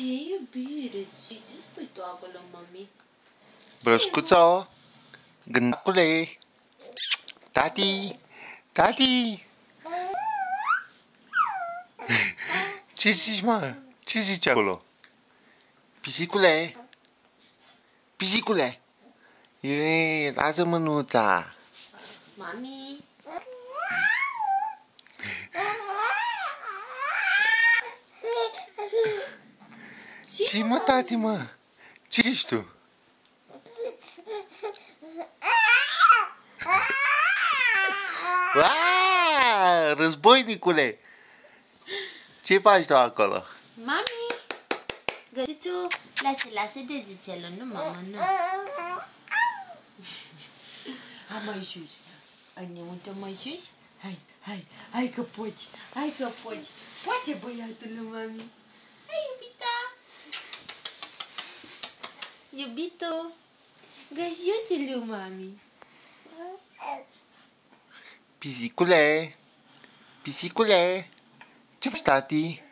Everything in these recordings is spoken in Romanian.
Ce iubire, ce spui tu acolo, mami? Broscuțo, gândacule, tati, tati. Ce zici, mă? Ce zici acolo? Pisicule, pisicule. Ei, lasă mânuța. Mami? Ce mă, tati, mă? Ce zici tu? Aaaa, războinicule! Ce faci tu acolo? Mami? Găsiți-o, lasă degețelul, nu, mama, nu. Hai mai sus. Ne uităm mai sus? Hai că poți, Poate băiatul lui mami. Hai, iubita. Iubito, găsiuțul lui mami. Pisicule, pisicule, ce faci, tati?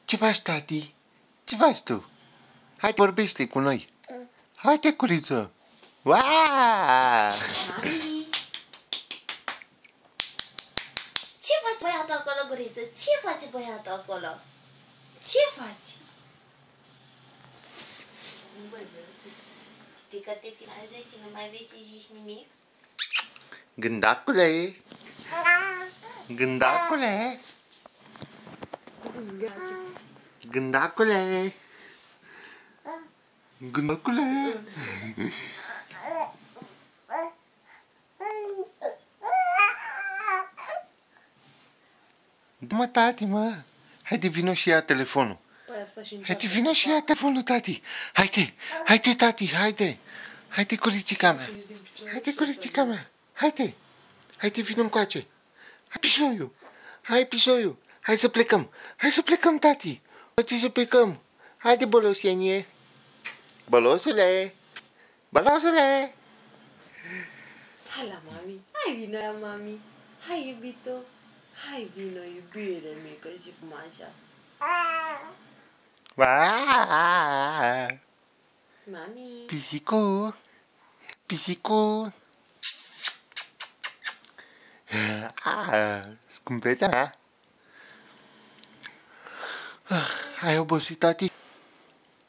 Ce faci, tati? Ce faci tu? Hai, vorbește cu noi. Haide, curiță. Waaaa! Mami! Ce faci băiatul acolo, guriță? Ce face băiatul acolo? Ce faci? Nu mai vezi. Știi că te filmezi și nu mai vezi să zici nimic? Gândacule, gândacule, gândacule, gândacule. Mă, tati, mă. Haide, vină și ia telefonul. Haide, vină și ia telefonul, tati. Haide, tati, haide. Haide, curițica mea. Haide, curițica mea. Haide, vină încoace. Hai, pisoiu. Hai să plecăm, tati. Haide să plecăm. Haide, bolosenie. Bolosule. Hai la mami. Hai vină la mami. Hai, iubito. Hai vină, iubire mică și frumoasă. Mami. Pisicu. Scumpeta mea. Ai obosit, tati?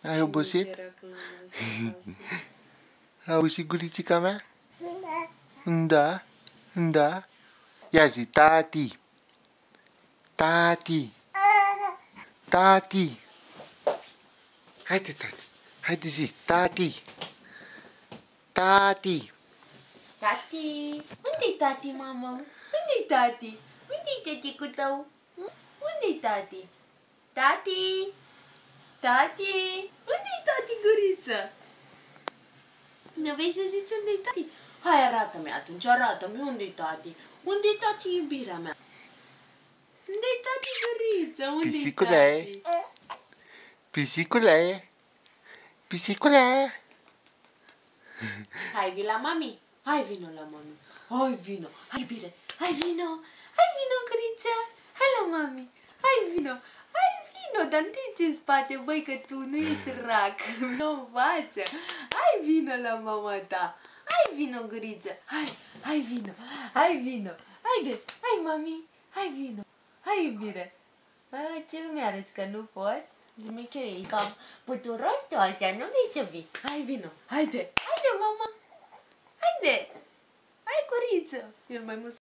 Ai obosit? Ai obosit, gurițica mea? Da. Ia zi, tati. Haide, tati. Haide, zi, tati. Tati! Unde-i tati, mama? Unde-i tati? Unde-i tăticul tău? Unde-i tati? Tati! Unde-i tati, guriță? Nu vrei să zici unde-i tati? Hai, arată-mi atunci, arată-mi unde-i tati? Unde-i tati, iubirea mea? Unde-i tati, guriță? Unde-i tati? Pisicule. Hai, vii la mami? Hai, vino la mami. Hai, vino. Hai, iubire. Hai, vino, guriță. Hai la mami. Hai, vino, dar nu în spate, băi, că tu nu ești sărac. Nu în față. Hai, vino la mama ta. Hai, vino, guriță. Hai, vino. Haide, hai, mami. Hai, vino. Hai, iubire. Ce mi-arăți că nu poți? Zi-mi că e cam puturos tu așa, nu vrei să vii. Hai, vino. Haide, mama. Haide. Hai, curiță. El mai mult